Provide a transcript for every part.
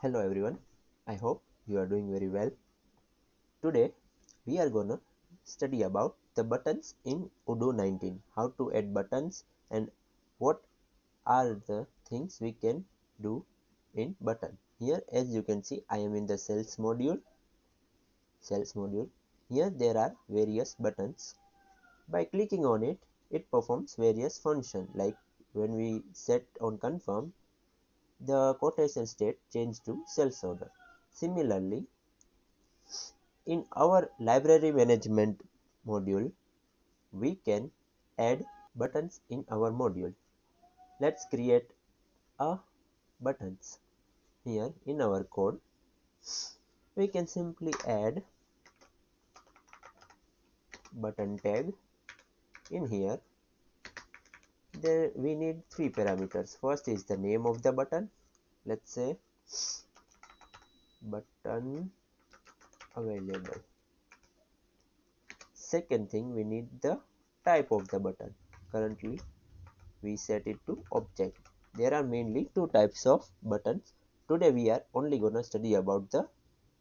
Hello everyone, I hope you are doing very well. Today we are gonna study about the buttons in Odoo 19, how to add buttons and what are the things we can do in button. Here as you can see I am in the sales module. Here there are various buttons. By clicking on it, it performs various functions like when we set on confirm, the quotation state change to sales order. Similarly, in our library management module, we can add buttons in our module. Let's create a buttons. Here in our code, we can simply add button tag. In here, there we need three parameters. First is the name of the button. Let's say button available. Second thing, we need the type of the button. Currently we set it to object. There are mainly two types of buttons. Today we are only gonna study about the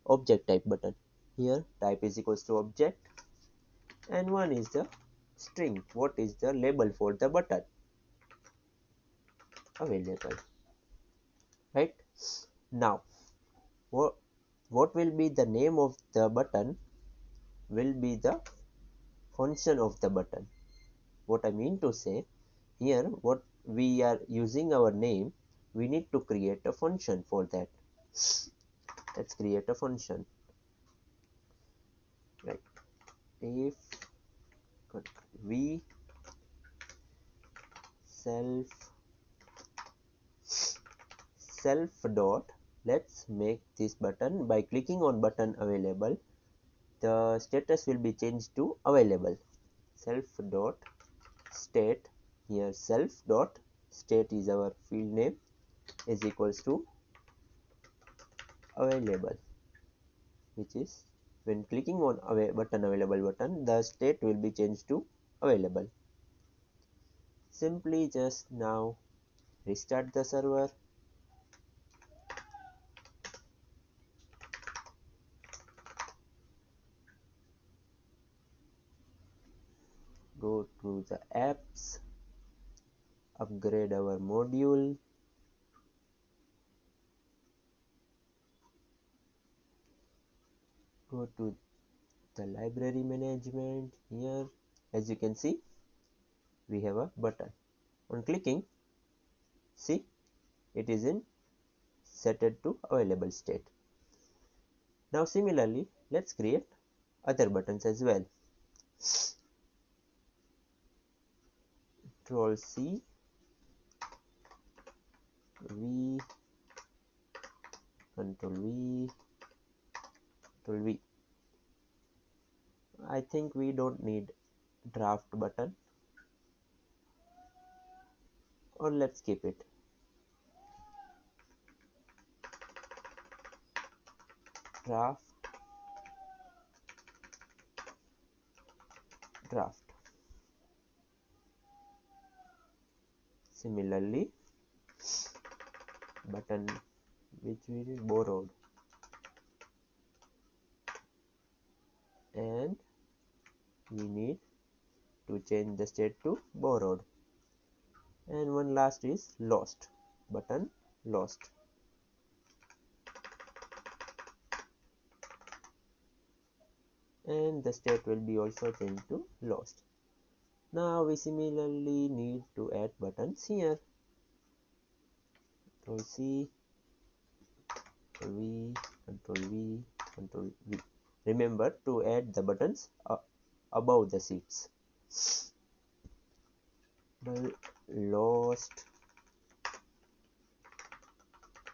object type button. Here type is equals to object and one is the string. What is the label for the button? Available. Right? Now what will be the name of the button will be the function of the button. What I mean to say, here what we are using our name, we need to create a function for that. Let's create a function. Right. If we self dot, let's make this button. By clicking on button available, the status will be changed to available. Self dot state, here self dot state is our field name, is equals to available, which is when clicking on button available button, the state will be changed to available. Simply just now restart the server. Go to the apps, upgrade our module, go to the library management. Here as you can see we have a button. On clicking, see it is in set it to available state. Now similarly let's create other buttons as well. Control C, V, Control V, Control V. I think we don't need draft button, or let's keep it. Draft. Similarly, button which we borrowed, and we need to change the state to borrowed. And one last is lost, button lost. And the state will be also changed to lost. Now we similarly need to add buttons here. Control C, Control V, Control V, Control V. Remember to add the buttons above the seats. Lost,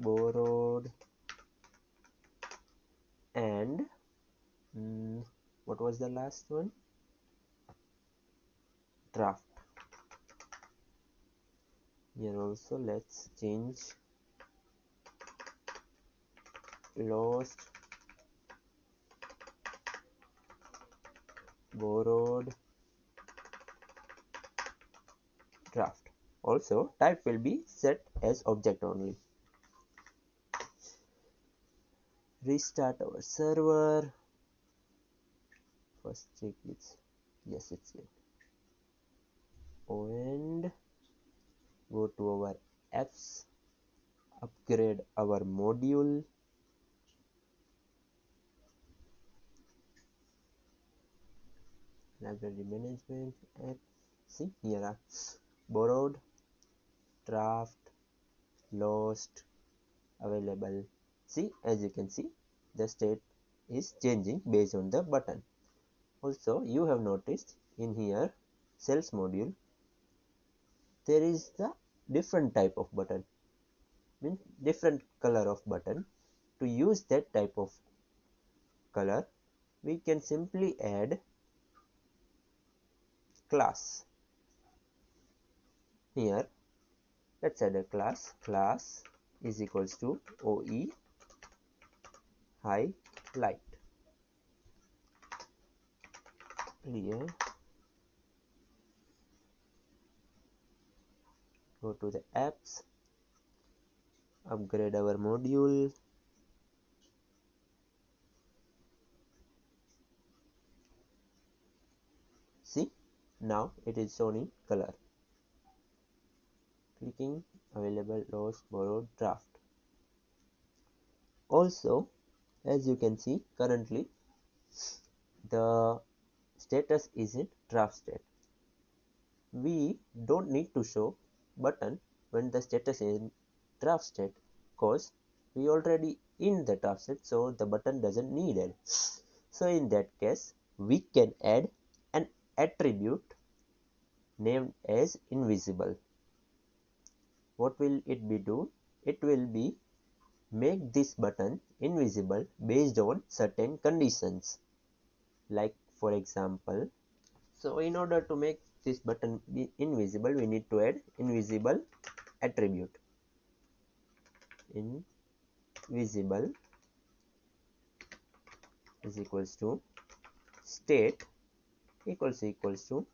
borrowed, and what was the last one? Draft. Here also let's change lost, borrowed, draft. Also type will be set as object only. restart our server. First check it's yes, it's it. And go to our apps, upgrade our module, library management, and see here are borrowed, draft, lost, available. See, as you can see, the state is changing based on the button. Also, you have noticed in here sales module there is the different type of button, means different color of button. To use that type of color, we can simply add class. Here, let's add a class. Class is equals to OE highlight. Here, go to the apps, upgrade our module, see, now it is shown in color. Clicking available, lost, borrowed, draft. Also, as you can see, currently the status is in draft state. We don't need to show button when the status is in draft state because we already in the draft state, so the button doesn't need it. So in that case, we can add an attribute named as invisible. What will it be do? It will be make this button invisible based on certain conditions. Like for example, so in order to make this button be invisible, we need to add invisible attribute. Invisible is equals to state equals to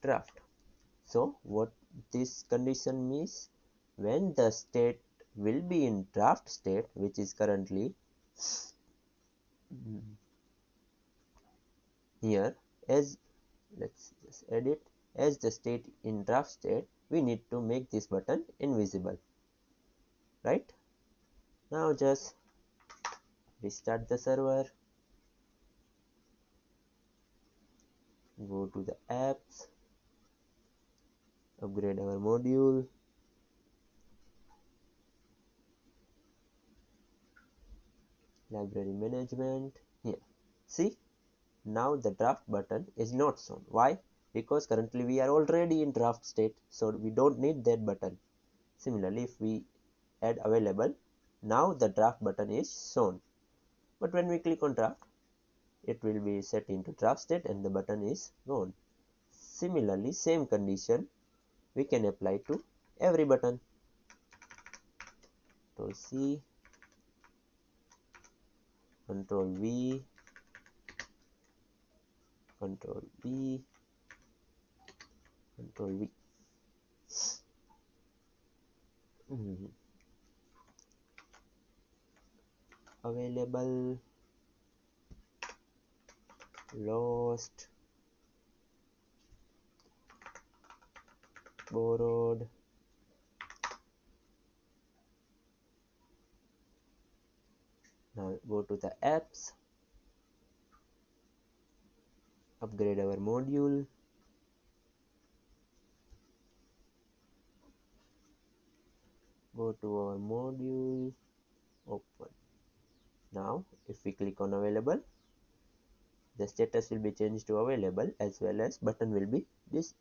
draft. So what this condition means, when the state will be in draft state, which is currently here, as let's just edit as the state in draft state, we need to make this button invisible, right? Now just restart the server, go to the apps, upgrade our module, library management. Here, see, now the draft button is not shown. Why? Because currently we are already in draft state, so we don't need that button. Similarly, if we add available, now the draft button is shown. But when we click on draft, it will be set into draft state and the button is gone. Similarly, same condition we can apply to every button. Control C, Control V, Control V, Control V. Available, lost, borrowed, now go to the apps, upgrade our module, go to our module, open. Now if we click on available, the status will be changed to available as well as button will be this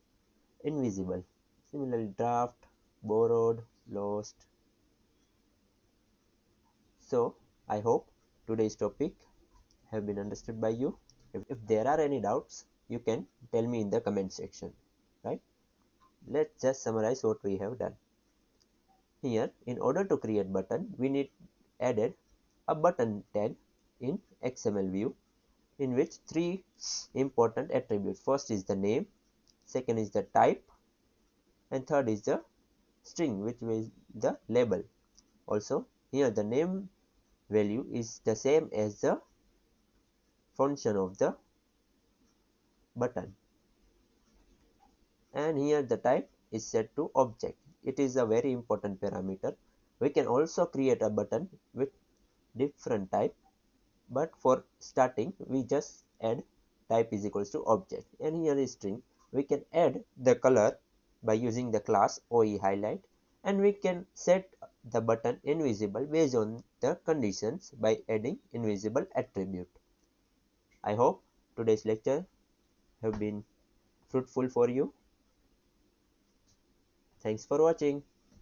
invisible. Similarly, draft, borrowed, lost. So I hope today's topic have been understood by you. If there are any doubts, you can tell me in the comment section, right? Let's just summarize what we have done. Here, in order to create button, we need added a button tag in XML view in which three important attributes. First is the name, second is the type, and third is the string, which is the label. Also, here the name value is the same as the function of the button, and here the type is set to object. It is a very important parameter. We can also create a button with different type, but for starting we just add type is equals to object, and here is string. We can add the color by using the class OE highlight, and we can set the button invisible based on the conditions by adding invisible attribute. I hope today's lecture have been fruitful for you. Thanks for watching.